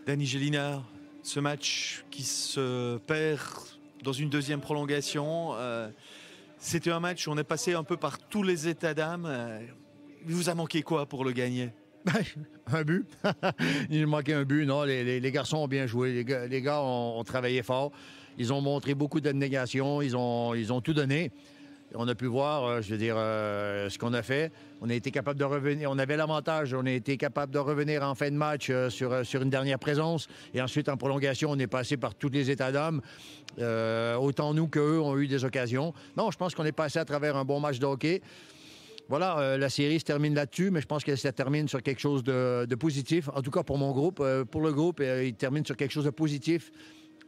Dany Gélinard, ce match qui se perd dans une deuxième prolongation, c'était un match où on est passé un peu par tous les états d'âme. Il vous a manqué quoi pour le gagner? Un but. Il manquait un but, non. Les garçons ont bien joué. Les gars ont travaillé fort. Ils ont montré beaucoup d'abnégation. Ils ont tout donné. On a pu voir, ce qu'on a fait. On a été capable de revenir. On avait l'avantage. On a été capable de revenir en fin de match sur une dernière présence. Et ensuite, en prolongation, on est passé par tous les états d'âme. Autant nous qu'eux ont eu des occasions. Non, je pense qu'on est passé à travers un bon match de hockey. Voilà, la série se termine là-dessus, mais je pense que ça termine sur quelque chose de positif. En tout cas, pour mon groupe. Pour le groupe, il termine sur quelque chose de positif.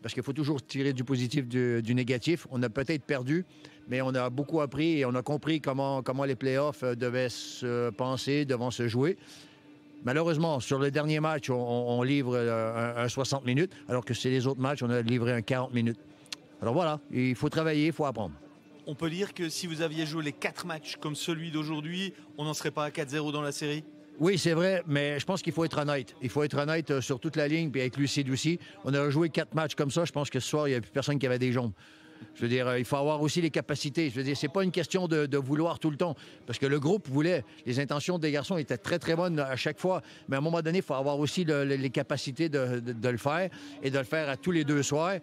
Parce qu'il faut toujours tirer du positif du négatif. On a peut-être perdu, mais on a beaucoup appris et on a compris comment les playoffs devaient se penser, devaient se jouer. Malheureusement, sur le dernier match, on livre un 60 minutes, alors que sur les autres matchs, on a livré un 40 minutes. Alors voilà, il faut travailler, il faut apprendre. On peut dire que si vous aviez joué les 4 matchs comme celui d'aujourd'hui, on n'en serait pas à 4-0 dans la série? Oui, c'est vrai, mais je pense qu'il faut être honnête. Il faut être honnête sur toute la ligne, puis avec Lucide aussi. On a joué 4 matchs comme ça. Je pense que ce soir, il n'y a plus personne qui avait des jambes. Je veux dire, il faut avoir aussi les capacités. Je veux dire, c'est pas une question de vouloir tout le temps. Parce que le groupe voulait. Les intentions des garçons étaient très, très bonnes à chaque fois. Mais à un moment donné, il faut avoir aussi les capacités de le faire et de le faire à tous les 2 soirs.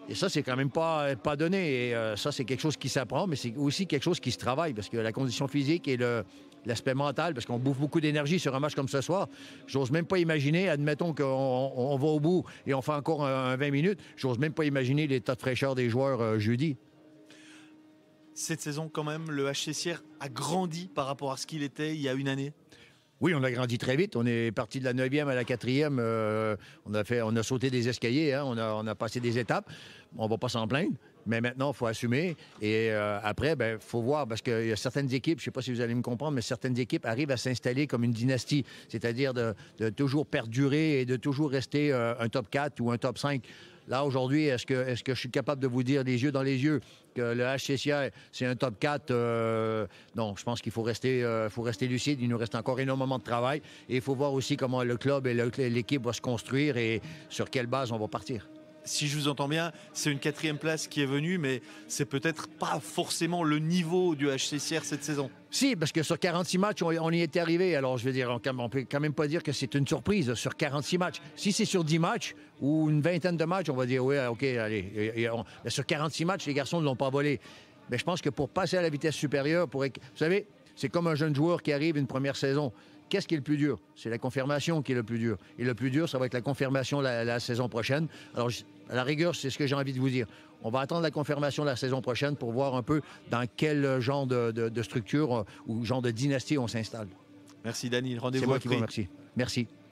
Et ça, c'est quand même pas donné. Et ça, c'est quelque chose qui s'apprend, mais c'est aussi quelque chose qui se travaille. Parce que la condition physique et l'aspect mental, parce qu'on bouffe beaucoup d'énergie sur un match comme ce soir. J'ose même pas imaginer, admettons qu'on va au bout et on fait encore un 20 minutes, j'ose même pas imaginer l'état de fraîcheur des joueurs jeudi. Cette saison, quand même, le HCCR a grandi par rapport à ce qu'il était il y a une année? Oui, on a grandi très vite. On est parti de la 9e à la 4e. On a sauté des escaliers. Hein. On a passé des étapes. On va pas s'en plaindre. Mais maintenant, il faut assumer. Et après, il faut voir. Parce qu'il y a certaines équipes, je ne sais pas si vous allez me comprendre, mais certaines équipes arrivent à s'installer comme une dynastie. C'est-à-dire de toujours perdurer et de toujours rester un top 4 ou un top 5. Là, aujourd'hui, est-ce que je suis capable de vous dire les yeux dans les yeux que le HCCR, c'est un top 4? Non, je pense qu'il faut rester lucide. Il nous reste encore énormément de travail. Et il faut voir aussi comment le club et l'équipe vont se construire et sur quelle base on va partir. Si je vous entends bien, c'est une 4e place qui est venue, mais c'est peut-être pas forcément le niveau du HCCR cette saison. Si, parce que sur 46 matchs, on y était arrivé. Alors, je veux dire, on peut quand même pas dire que c'est une surprise sur 46 matchs. Si c'est sur 10 matchs ou une vingtaine de matchs, on va dire, oui, OK, allez. Mais sur 46 matchs, les garçons ne l'ont pas volé. Mais je pense que pour passer à la vitesse supérieure, vous savez, c'est comme un jeune joueur qui arrive une première saison. Qu'est-ce qui est le plus dur? C'est la confirmation qui est le plus dur. Et le plus dur, ça va être la confirmation la saison prochaine. Alors, à la rigueur, c'est ce que j'ai envie de vous dire. On va attendre la confirmation la saison prochaine pour voir un peu dans quel genre de structure ou genre de dynastie on s'installe. Merci Dany, rendez-vous C'est moi à qui Prix. vous remercie. Merci.